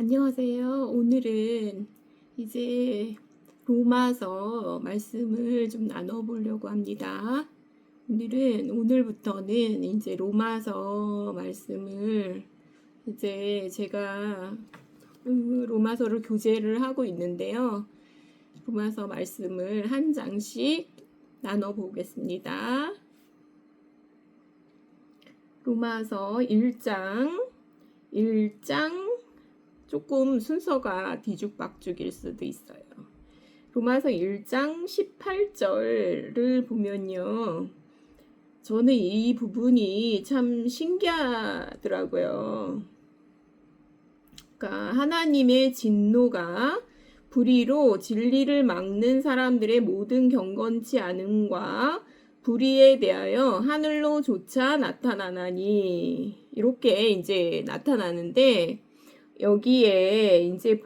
안녕하세요. 오늘은 이제 로마서 말씀을 좀 나눠보려고 합니다. 오늘부터는 이제 로마서 말씀을 이제 제가 로마서를 교재를 하고 있는데요. 로마서 말씀을 한 장씩 나눠보겠습니다. 로마서 1장 조금 순서가 뒤죽박죽일 수도 있어요. 로마서 1장 18절을 보면요. 저는 이 부분이 참 신기하더라고요. 그러니까 하나님의 진노가 불의로 진리를 막는 사람들의 모든 경건치 않음과 불의에 대하여 하늘로조차 나타나나니 이렇게 이제 나타나는데 여기에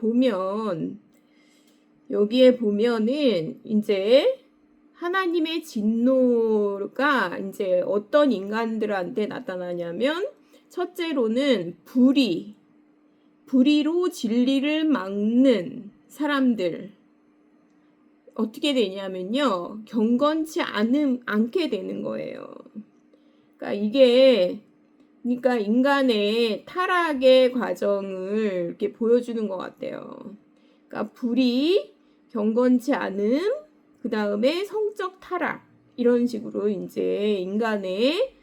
보면은 이제 하나님의 진노가 이제 어떤 인간들한테 나타나냐면 첫째로는 불의로 진리를 막는 사람들 어떻게 되냐면요. 경건치 않게 되는 거예요. 그러니까 인간의 타락의 과정을 이렇게 보여주는 것 같아요. 그러니까 불의, 경건치 않음, 그 다음에 성적 타락 이런 식으로 이제 인간의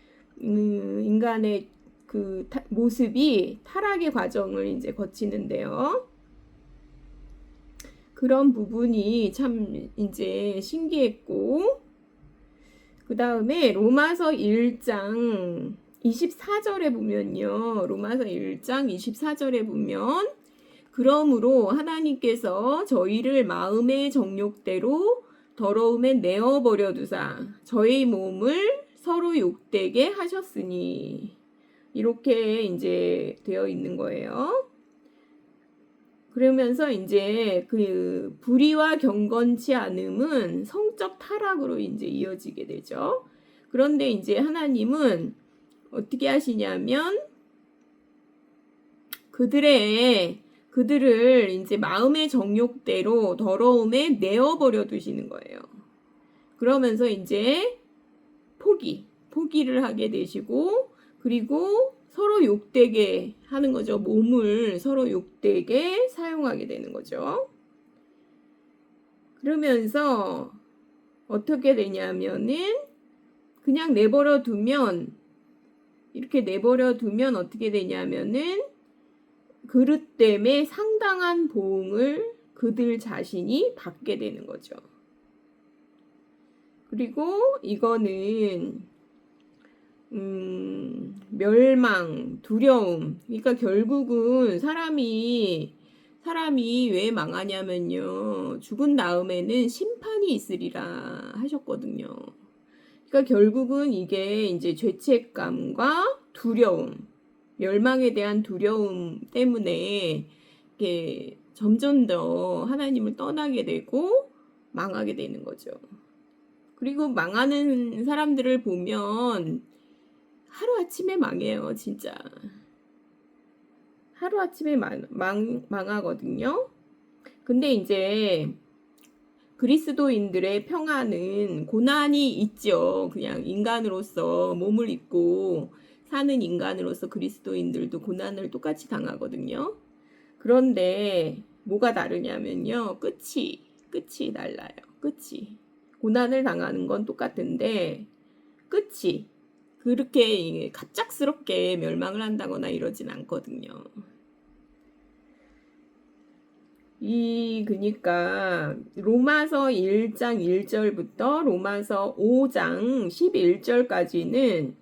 그 모습이 타락의 과정을 이제 거치는데요. 그런 부분이 참 이제 신기했고, 그 다음에 로마서 1장 24절에 보면요. 로마서 1장 24절에 보면 그러므로 하나님께서 저희를 마음의 정욕대로 더러움에 내어버려 두사 저희 몸을 서로 욕되게 하셨으니 이렇게 이제 되어 있는 거예요. 그러면서 이제 그 불의와 경건치 않음은 성적 타락으로 이제 이어지게 되죠. 그런데 이제 하나님은 어떻게 하시냐면 그들을 이제 마음의 정욕대로 더러움에 내어버려 두시는 거예요. 그러면서 이제 포기를 하게 되시고 그리고 서로 욕되게 하는 거죠. 몸을 서로 욕되게 사용하게 되는 거죠. 그러면서 어떻게 되냐면은 그냥 이렇게 내버려 두면 어떻게 되냐면은 그릇 때문에 상당한 보응을 그들 자신이 받게 되는 거죠. 그리고 이거는 멸망, 두려움. 그러니까 결국은 사람이 왜 망하냐면요. 죽은 다음에는 심판이 있으리라 하셨거든요. 그러니까 결국은 이게 이제 죄책감과 두려움, 멸망에 대한 두려움 때문에 이게 점점 더 하나님을 떠나게 되고 망하게 되는 거죠. 그리고 망하는 사람들을 보면 하루아침에 망해요, 진짜. 하루아침에 망하거든요. 근데 이제 그리스도인들의 평안은 고난이 있죠. 그냥 인간으로서 몸을 입고 사는 인간으로서 그리스도인들도 고난을 똑같이 당하거든요. 그런데 뭐가 다르냐면요. 끝이 달라요. 끝이. 고난을 당하는 건 똑같은데 끝이 그렇게 갑작스럽게 멸망을 한다거나 이러진 않거든요. 그러니까 로마서 1장 1절부터 로마서 5장 11절까지는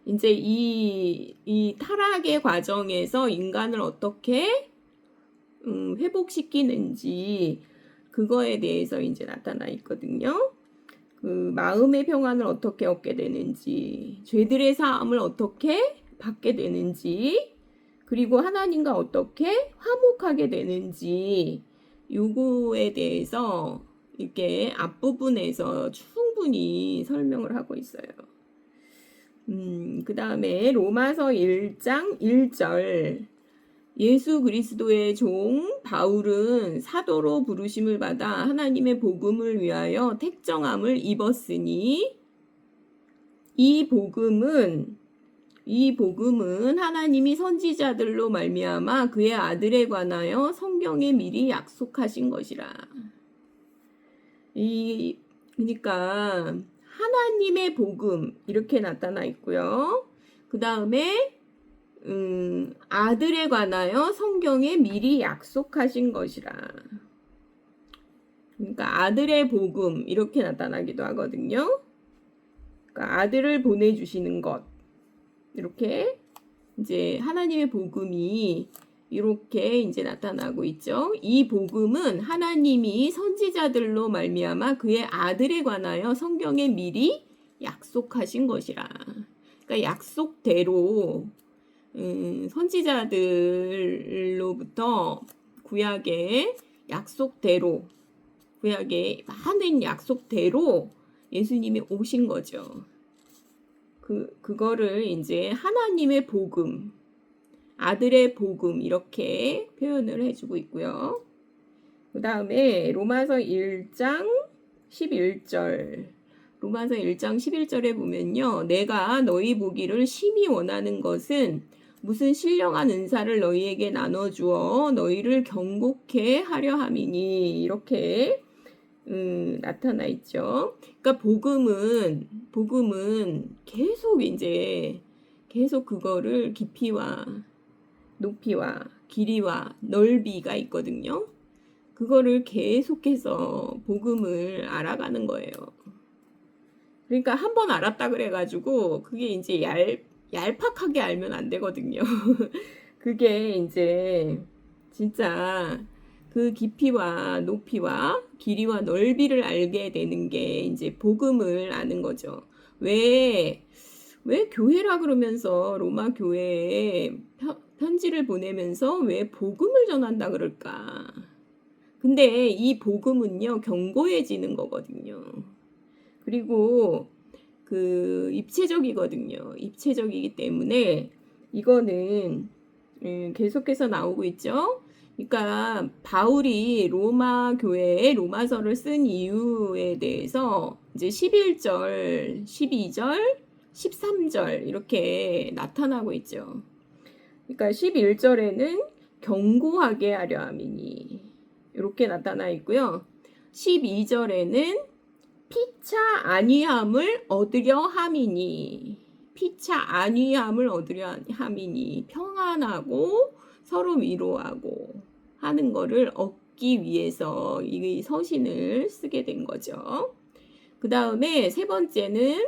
이제 이 타락의 과정에서 인간을 어떻게 회복시키는지 그거에 대해서 이제 나타나 있거든요. 그 마음의 평안을 어떻게 얻게 되는지, 죄들의 사함을 어떻게 받게 되는지, 그리고 하나님과 어떻게 화목하게 되는지 요거에 대해서 이렇게 앞부분에서 충분히 설명을 하고 있어요. 그 다음에 로마서 1장 1절 예수 그리스도의 종 바울은 사도로 부르심을 받아 하나님의 복음을 위하여 택정함을 입었으니 이 복음은 하나님이 선지자들로 말미암아 그의 아들에 관하여 성경에 미리 약속하신 것이라. 그러니까 하나님의 복음 이렇게 나타나 있고요. 그 다음에 아들에 관하여 성경에 미리 약속하신 것이라. 그러니까 아들의 복음 이렇게 나타나기도 하거든요. 그러니까 아들을 보내주시는 것 이렇게 이제 하나님의 복음이 이렇게 이제 나타나고 있죠. 이 복음은 하나님이 선지자들로 말미암아 그의 아들에 관하여 성경에 미리 약속하신 것이라. 그러니까 약속대로 선지자들로부터 구약의 많은 약속대로 예수님이 오신 거죠. 그거를 이제 하나님의 복음, 아들의 복음 이렇게 표현을 해주고 있고요. 그 다음에 로마서 1장 11절 로마서 1장 11절에 보면요. 내가 너희 보기를 심히 원하는 것은 무슨 신령한 은사를 너희에게 나눠주어 너희를 경고케 하려 함이니 이렇게 나타나 있죠. 그러니까 복음은 계속 그거를 깊이와 높이와 길이와 넓이가 있거든요. 그거를 계속해서 복음을 알아가는 거예요. 그러니까 한 번 알았다 그래가지고 그게 이제 얄팍하게 알면 안 되거든요. 그게 이제 진짜 그 깊이와 높이와 길이와 넓이를 알게 되는 게 이제 복음을 아는 거죠. 왜 교회라 그러면서 로마 교회에 편지를 보내면서 왜 복음을 전한다 그럴까? 근데 이 복음은요, 경고해지는 거거든요. 그리고 입체적이거든요. 입체적이기 때문에 이거는 계속해서 나오고 있죠. 그러니까 바울이 로마 교회에 로마서를 쓴 이유에 대해서 이제 11절, 12절, 13절 이렇게 나타나고 있죠. 그러니까 11절에는 경고하게 하려 함이니 이렇게 나타나 있고요. 12절에는 피차 안위함을 얻으려 함이니 평안하고 서로 위로하고 하는 거를 얻기 위해서 이 서신을 쓰게 된 거죠. 그 다음에 세 번째는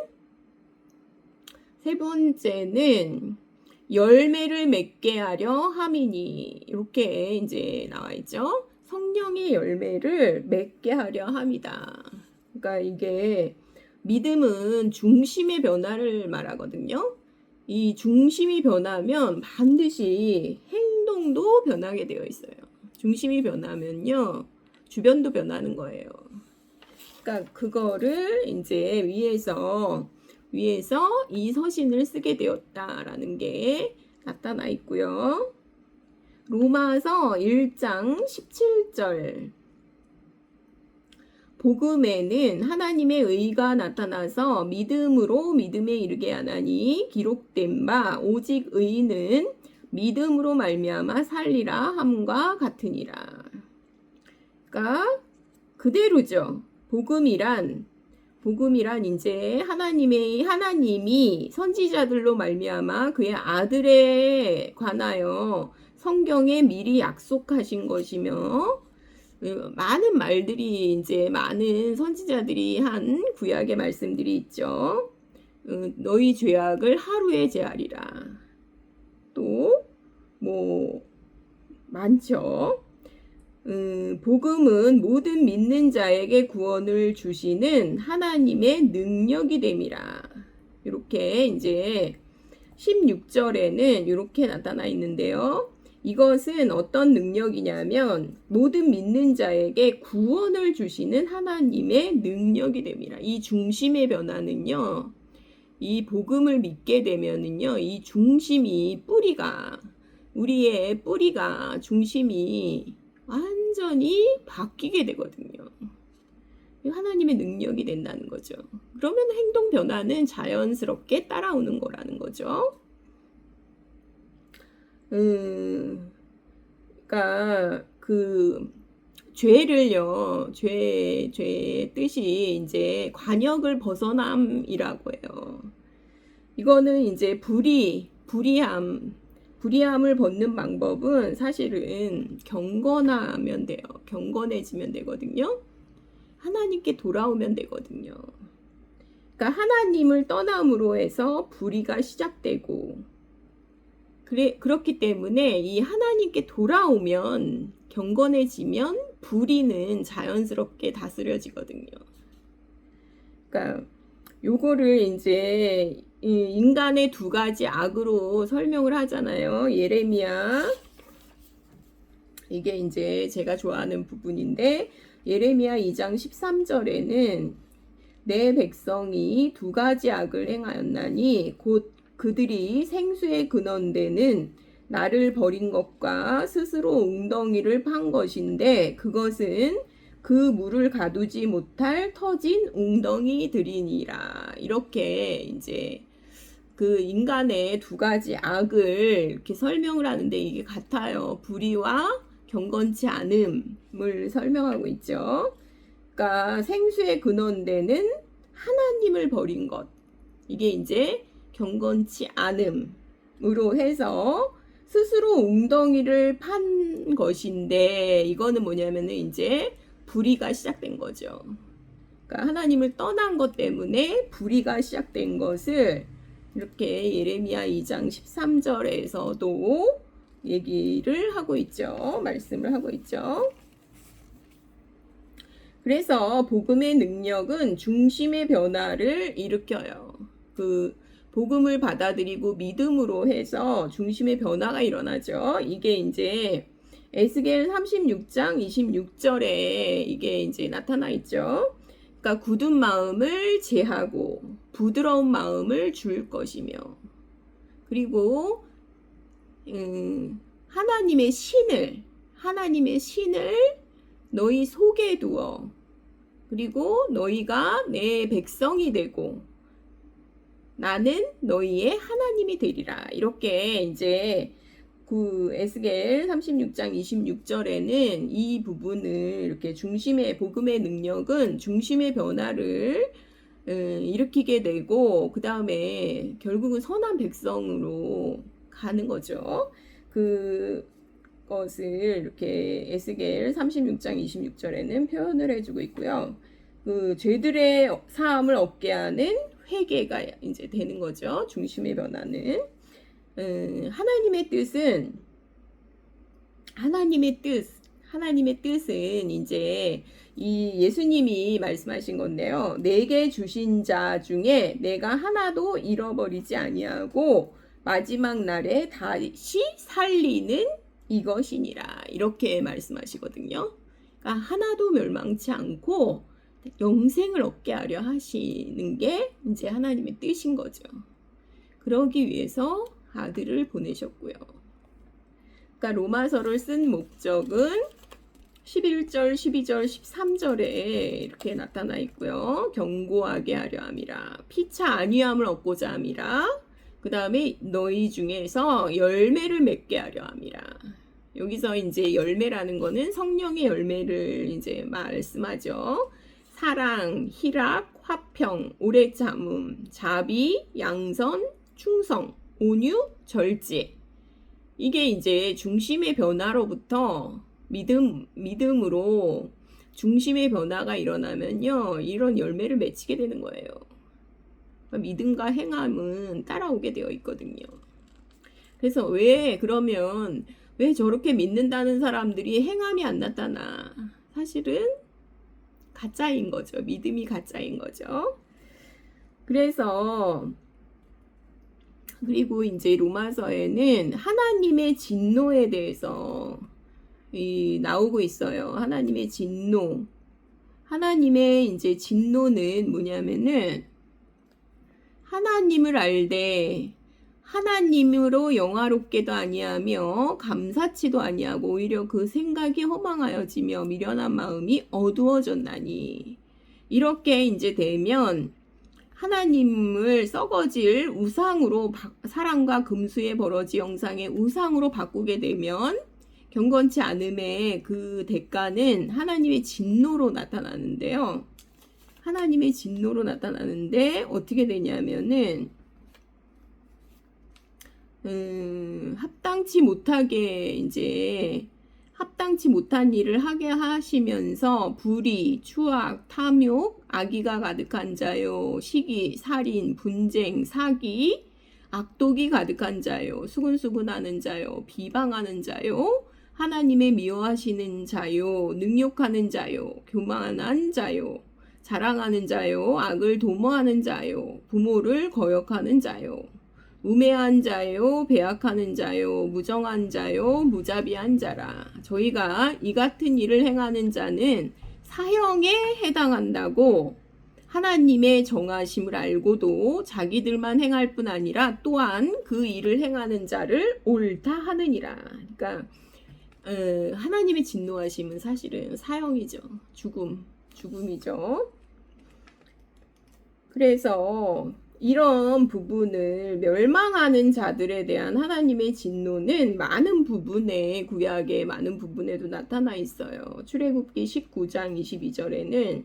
열매를 맺게 하려 함이니 이렇게 이제 나와 있죠. 성령의 열매를 맺게 하려 함이다. 그러니까 이게 믿음은 중심의 변화를 말하거든요. 이 중심이 변하면 반드시 행동도 변하게 되어 있어요. 중심이 변하면요, 주변도 변하는 거예요. 그러니까 그거를 이제 위에서 이 서신을 쓰게 되었다라는 게 나타나 있고요. 로마서 1장 17절 복음에는 하나님의 의가 나타나서 믿음으로 믿음에 이르게 하나니 기록된 바 오직 의는 믿음으로 말미암아 살리라 함과 같으니라. 그러니까 그대로죠. 복음이란 이제 하나님이 선지자들로 말미암아 그의 아들에 관하여 성경에 미리 약속하신 것이며 많은 말들이 이제 많은 선지자들이 한 구약의 말씀들이 있죠. 너희 죄악을 하루에 제하리라. 또 뭐 많죠. 복음은 모든 믿는 자에게 구원을 주시는 하나님의 능력이 됨이라. 이렇게 이제 16절에는 이렇게 나타나 있는데요. 이것은 어떤 능력이냐면 모든 믿는 자에게 구원을 주시는 하나님의 능력이 됨이라. 이 중심의 이 복음을 믿게 되면은요, 이 중심이 뿌리가 우리의 뿌리가 중심이 완전히 바뀌게 되거든요. 하나님의 능력이 된다는 거죠. 그러면 행동 변화는 자연스럽게 따라오는 거라는 거죠. 그러니까 그 죄를요, 죄의 뜻이 이제 관역을 벗어남이라고 해요. 이거는 이제 불의함을 벗는 방법은 사실은 경건하면 돼요. 경건해지면 되거든요. 하나님께 돌아오면 되거든요. 그러니까 하나님을 떠남으로 해서 불의가 시작되고, 그렇기 때문에 이 하나님께 돌아오면, 경건해지면 불의는 자연스럽게 다스려지거든요. 그러니까 요거를 이제 인간의 두 가지 악으로 설명을 하잖아요. 예레미야, 이게 이제 제가 좋아하는 부분인데, 예레미야 2장 13절에는 내 백성이 두 가지 악을 행하였나니 곧 그들이 생수의 근원되는 나를 버린 것과 스스로 웅덩이를 판 것인데 그것은 그 물을 가두지 못할 터진 웅덩이들이니라. 이렇게 이제 그 인간의 두 가지 악을 이렇게 설명을 하는데 이게 같아요. 불의와 경건치 않음을 설명하고 있죠. 그러니까 생수의 근원되는 하나님을 버린 것. 이게 이제 경건치 않음으로 해서 스스로 웅덩이를 판 것인데 이거는 뭐냐면은 이제 불의가 시작된 거죠. 그러니까 하나님을 떠난 것 때문에 불의가 시작된 것을 이렇게 예레미야 2장 13절에서도 얘기를 하고 있죠. 말씀을 하고 있죠. 그래서 복음의 능력은 중심의 변화를 일으켜요. 그 복음을 받아들이고 믿음으로 해서 중심의 변화가 일어나죠. 이게 이제 에스겔 36장 26절에 이게 이제 나타나 있죠. 그러니까 굳은 마음을 제하고 부드러운 마음을 줄 것이며, 그리고 하나님의 신을 너희 속에 두어, 그리고 너희가 내 백성이 되고 나는 너희의 하나님이 되리라. 이렇게 이제 그 에스겔 36장 26절에는 이 부분을 이렇게 복음의 능력은 중심의 변화를 일으키게 되고 그 다음에 결국은 선한 백성으로 가는 거죠. 그것을 이렇게 에스겔 36장 26절에는 표현을 해주고 있고요. 그 죄들의 사함을 얻게 하는 회개가 이제 되는 거죠. 중심의 변화는. 하나님의 뜻은 이제 이 예수님이 말씀하신 건데요. 내게 주신 자 중에 내가 하나도 잃어버리지 아니하고 마지막 날에 다시 살리는 이것이니라. 이렇게 말씀하시거든요. 그러니까 하나도 멸망치 않고 영생을 얻게 하려 하시는 게 이제 하나님의 뜻인 거죠. 그러기 위해서 아들을 보내셨고요. 그러니까 로마서를 쓴 목적은 11절, 12절, 13절에 이렇게 나타나 있고요. 경고하게 하려 함이라. 피차 안위함을 얻고자 함이라. 그 다음에 너희 중에서 열매를 맺게 하려 함이라. 여기서 이제 열매라는 거는 성령의 열매를 이제 말씀하죠. 사랑, 희락, 화평, 오래 참음, 자비, 양선, 충성, 온유, 절제. 이게 이제 중심의 변화로부터 믿음으로 중심의 변화가 일어나면요, 이런 열매를 맺히게 되는 거예요. 믿음과 행함은 따라오게 되어 있거든요. 그래서 그러면 왜 저렇게 믿는다는 사람들이 행함이 안 나타나? 사실은 가짜인 거죠. 믿음이 가짜인 거죠. 그리고 이제 로마서에는 하나님의 진노에 대해서 나오고 있어요. 하나님의 진노. 하나님의 이제 진노는 뭐냐면은 하나님을 알되 하나님으로 영화롭게도 아니하며 감사치도 아니하고 오히려 그 생각이 허망하여지며 미련한 마음이 어두워졌나니. 이렇게 이제 되면 하나님을 썩어질 우상으로 사람과 금수의 버러지 형상의 우상으로 바꾸게 되면 경건치 않음의 그 대가는 하나님의 진노로 나타나는데요. 하나님의 진노로 나타나는데 어떻게 되냐면은 합당치 못한 일을 하게 하시면서 불의, 추악, 탐욕, 악의가 가득한 자요, 시기, 살인, 분쟁, 사기, 악독이 가득한 자요, 수근수근하는 자요, 비방하는 자요, 하나님의 미워하시는 자요, 능욕하는 자요, 교만한 자요, 자랑하는 자요, 악을 도모하는 자요, 부모를 거역하는 자요, 우매한 자요, 배악하는 자요, 무정한 자요, 무자비한 자라. 저희가 이 같은 일을 행하는 자는 사형에 해당한다고 하나님의 정하심을 알고도 자기들만 행할 뿐 아니라 또한 그 일을 행하는 자를 옳다 하느니라. 그러니까 하나님의 진노하심은 사실은 사형이죠. 죽음이죠. 그래서 이런 부분을 멸망하는 자들에 대한 하나님의 진노는 많은 부분에, 구약의 많은 부분에도 나타나 있어요. 출애굽기 19장 22절에는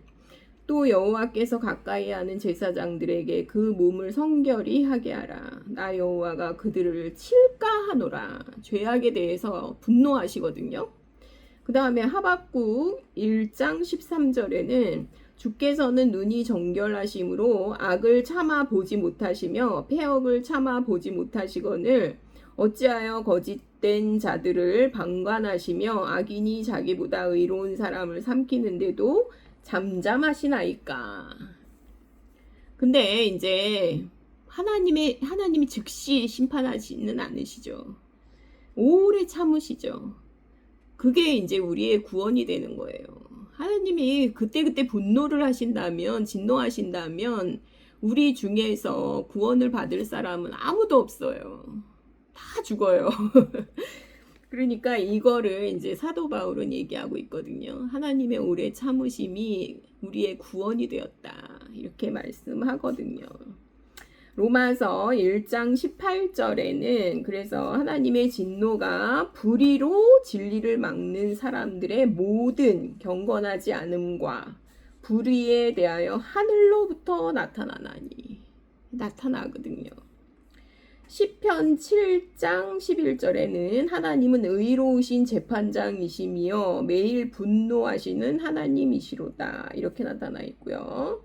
또 여호와께서 가까이 하는 제사장들에게 그 몸을 성결히 하게 하라. 나 여호와가 그들을 칠까 하노라. 죄악에 대해서 분노하시거든요. 그 다음에 하박국 1장 13절에는 주께서는 눈이 정결하심으로 악을 참아 보지 못하시며 패역을 참아 보지 못하시거늘 어찌하여 거짓된 자들을 방관하시며 악인이 자기보다 의로운 사람을 삼키는데도 잠잠하시나이까. 근데 이제 하나님이 즉시 심판하지는 않으시죠. 오래 참으시죠. 그게 이제 우리의 구원이 되는 거예요. 하나님이 그때그때 분노를 하신다면, 진노하신다면 우리 중에서 구원을 받을 사람은 아무도 없어요. 다 죽어요. 그러니까 이거를 이제 사도 바울은 얘기하고 있거든요. 하나님의 오래 참으심이 우리의 구원이 되었다. 이렇게 말씀하거든요. 로마서 1장 18절에는 그래서 하나님의 진노가 불의로 진리를 막는 사람들의 모든 경건하지 않음과 불의에 대하여 하늘로부터 나타나거든요. 시편 7장 11절에는 하나님은 의로우신 재판장이시며 매일 분노하시는 하나님이시로다. 이렇게 나타나 있고요.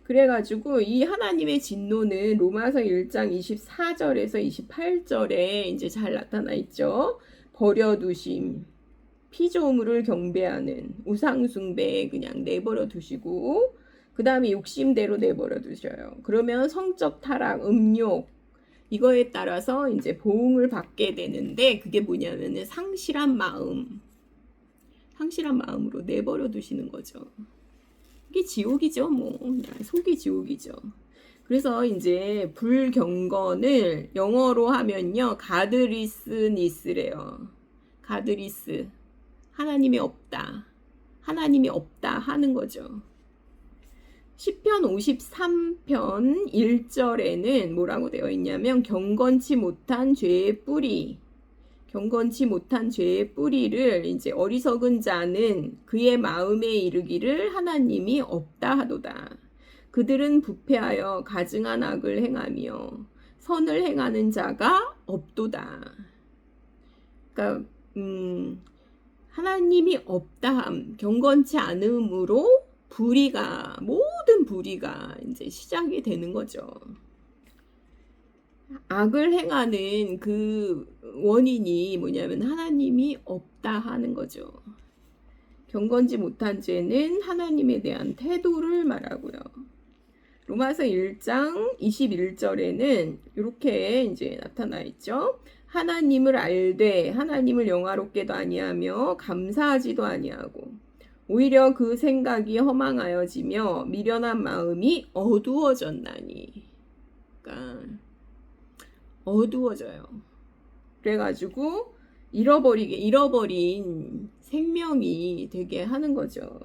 그래가지고 이 하나님의 진노는 로마서 1장 24절에서 28절에 이제 잘 나타나 있죠. 버려두심, 피조물을 경배하는 우상숭배 그냥 내버려 두시고 그 다음에 욕심대로 내버려 두셔요. 그러면 성적 타락, 음욕 이거에 따라서 이제 보응을 받게 되는데 그게 뭐냐면은 상실한 마음으로 내버려 두시는 거죠. 이게 지옥이죠, 뭐. 속이 지옥이죠. 그래서 이제 불경건을 영어로 하면요, 가드리스니스래요. 가드리스. 하나님이 없다 하는 거죠. 시편 53편 1절에는 뭐라고 되어 있냐면 경건치 못한 죄의 뿌리를 이제 어리석은 자는 그의 마음에 이르기를 하나님이 없다 하도다. 그들은 부패하여 가증한 악을 행하며 선을 행하는 자가 없도다. 그러니까 하나님이 없다함, 경건치 않음으로 모든 불의가 이제 시작이 되는 거죠. 악을 행하는 그 원인이 뭐냐면 하나님이 없다 하는 거죠. 경건지 못한 죄는 하나님에 대한 태도를 말하고요. 로마서 1장 21절에는 이렇게 이제 나타나 있죠. 하나님을 알되 하나님을 영화롭게도 아니하며 감사하지도 아니하고 오히려 그 생각이 허망하여지며 미련한 마음이 어두워졌나니. 약간 어두워져요. 그래가지고 잃어버린 생명이 되게 하는 거죠.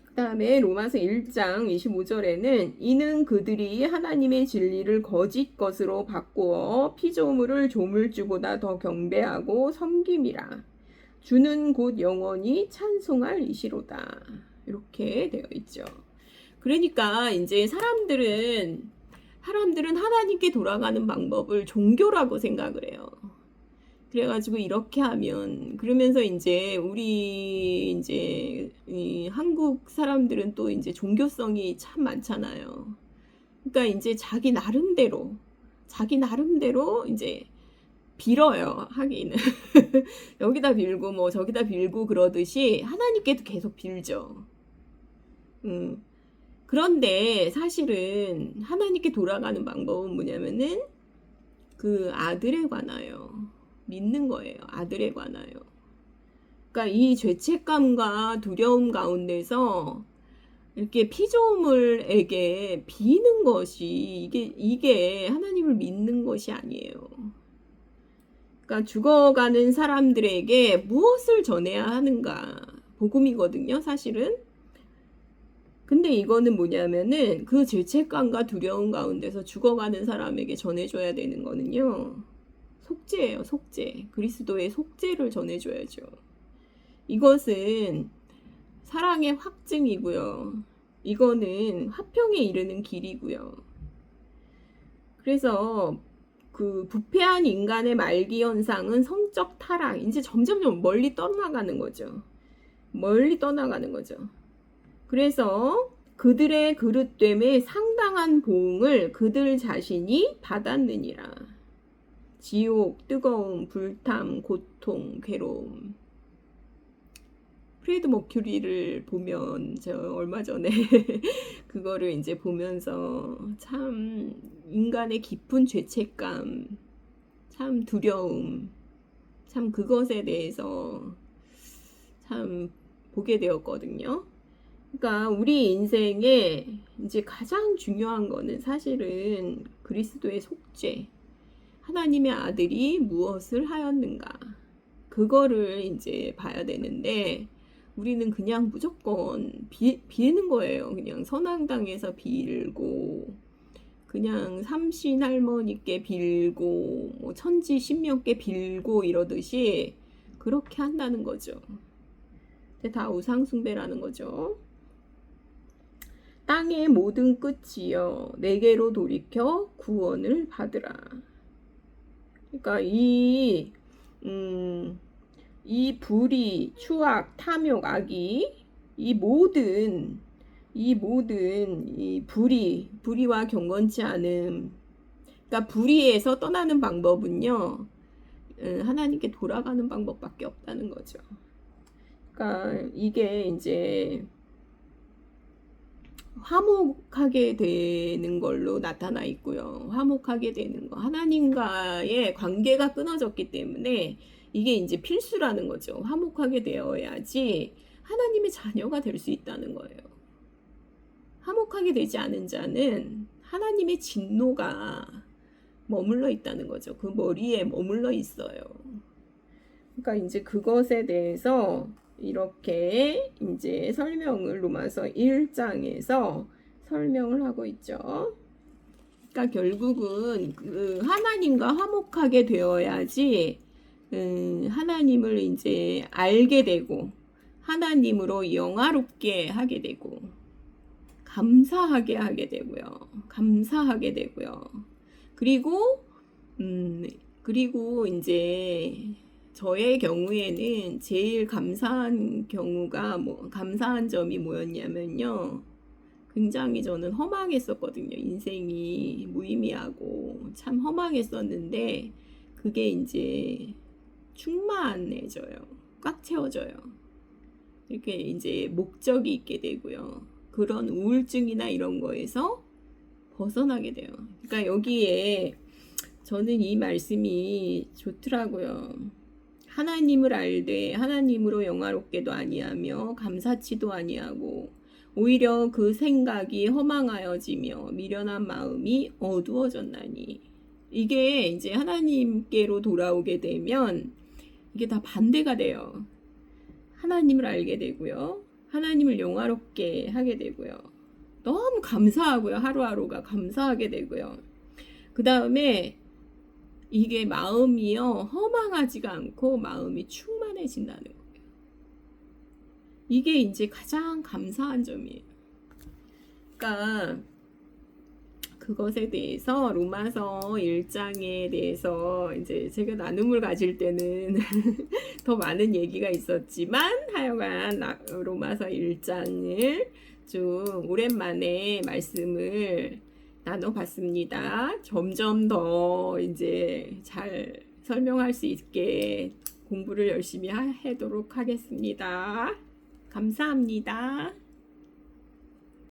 그 다음에 로마서 1장 25절에는 이는 그들이 하나님의 진리를 거짓 것으로 바꾸어 피조물을 조물주보다 더 경배하고 섬김이라. 주는 곧 영원히 찬송할 이시로다. 이렇게 되어 있죠. 그러니까 이제 사람들은 하나님께 돌아가는 방법을 종교라고 생각을 해요. 그래가지고 이렇게 하면 그러면서 이제 우리 이제 이 한국 사람들은 또 이제 종교성이 참 많잖아요. 그러니까 이제 자기 나름대로 이제 빌어요, 하기는. 여기다 빌고 뭐 저기다 빌고 그러듯이 하나님께도 계속 빌죠. 그런데 사실은 하나님께 돌아가는 방법은 뭐냐면은 그 아들에 관하여 믿는 거예요. 아들에 관하여. 그러니까 이 죄책감과 두려움 가운데서 이렇게 피조물에게 비는 것이 이게 하나님을 믿는 것이 아니에요. 그러니까 죽어가는 사람들에게 무엇을 전해야 하는가? 복음이거든요, 사실은. 근데 이거는 뭐냐면은 그 죄책감과 두려움 가운데서 죽어가는 사람에게 전해줘야 되는 거는요. 속죄예요, 속죄. 그리스도의 속죄를 전해줘야죠. 이것은 사랑의 확증이고요. 이거는 화평에 이르는 길이고요. 그래서 그 부패한 인간의 말기 현상은 성적 타락, 이제 점점 멀리 떠나가는 거죠. 멀리 떠나가는 거죠. 그래서 그들의 그릇됨에 상당한 보응을 그들 자신이 받았느니라. 지옥, 뜨거움, 불탐, 고통, 괴로움. 프레드 머큐리를 보면 저 얼마 전에 그거를 이제 보면서 참 인간의 깊은 죄책감, 참 두려움, 참 그것에 대해서 참 보게 되었거든요. 그러니까 우리 인생에 이제 가장 중요한 거는 사실은 그리스도의 속죄, 하나님의 아들이 무엇을 하였는가, 그거를 이제 봐야 되는데 우리는 그냥 무조건 비는 거예요. 그냥 선앙당에서 빌고, 그냥 삼신 할머니께 빌고, 뭐 천지 신명께 빌고 이러듯이 그렇게 한다는 거죠. 다 우상숭배라는 거죠. 땅의 모든 끝이여 내게로 돌이켜 구원을 받으라. 그러니까 이 불의, 추악, 탐욕, 악이 이 모든 이 불의와 경건치 않음. 그러니까 불의에서 떠나는 방법은요. 하나님께 돌아가는 방법밖에 없다는 거죠. 그러니까 이게 이제 화목하게 되는 걸로 나타나 있고요. 화목하게 되는 거. 하나님과의 관계가 끊어졌기 때문에 이게 이제 필수라는 거죠. 화목하게 되어야지 하나님의 자녀가 될 수 있다는 거예요. 화목하게 되지 않은 자는 하나님의 진노가 머물러 있다는 거죠. 그 머리에 머물러 있어요. 그러니까 이제 그것에 대해서 이렇게 이제 설명을 로마서 1장에서 설명을 하고 있죠. 그러니까 결국은 그 하나님과 화목하게 되어야지 하나님을 이제 알게 되고 하나님으로 영화롭게 하게 되고 감사하게 하게 되고요. 그리고 이제 저의 경우에는 제일 감사한 점이 뭐였냐면요. 굉장히 저는 허망했었거든요. 인생이 무의미하고 참 허망했었는데 그게 이제 충만해져요. 꽉 채워져요. 이렇게 이제 목적이 있게 되고요. 그런 우울증이나 이런 거에서 벗어나게 돼요. 그러니까 여기에 저는 이 말씀이 좋더라고요. 하나님을 알되 하나님으로 영화롭게도 아니하며 감사치도 아니하고 오히려 그 생각이 허망하여지며 미련한 마음이 어두워졌나니. 이게 이제 하나님께로 돌아오게 되면 이게 다 반대가 돼요. 하나님을 알게 되고요. 하나님을 영화롭게 하게 되고요. 너무 감사하고요. 하루하루가 감사하게 되고요. 그 다음에 이게 마음이요. 허망하지가 않고 마음이 충만해진다는 거예요. 이게 이제 가장 감사한 점이에요. 그러니까 그것에 대해서 로마서 1장에 대해서 이제 제가 나눔을 가질 때는 더 많은 얘기가 있었지만 하여간 로마서 1장을 좀 오랜만에 말씀을 나눠봤습니다. 점점 더 이제 잘 설명할 수 있게 공부를 열심히 하도록 하겠습니다. 감사합니다.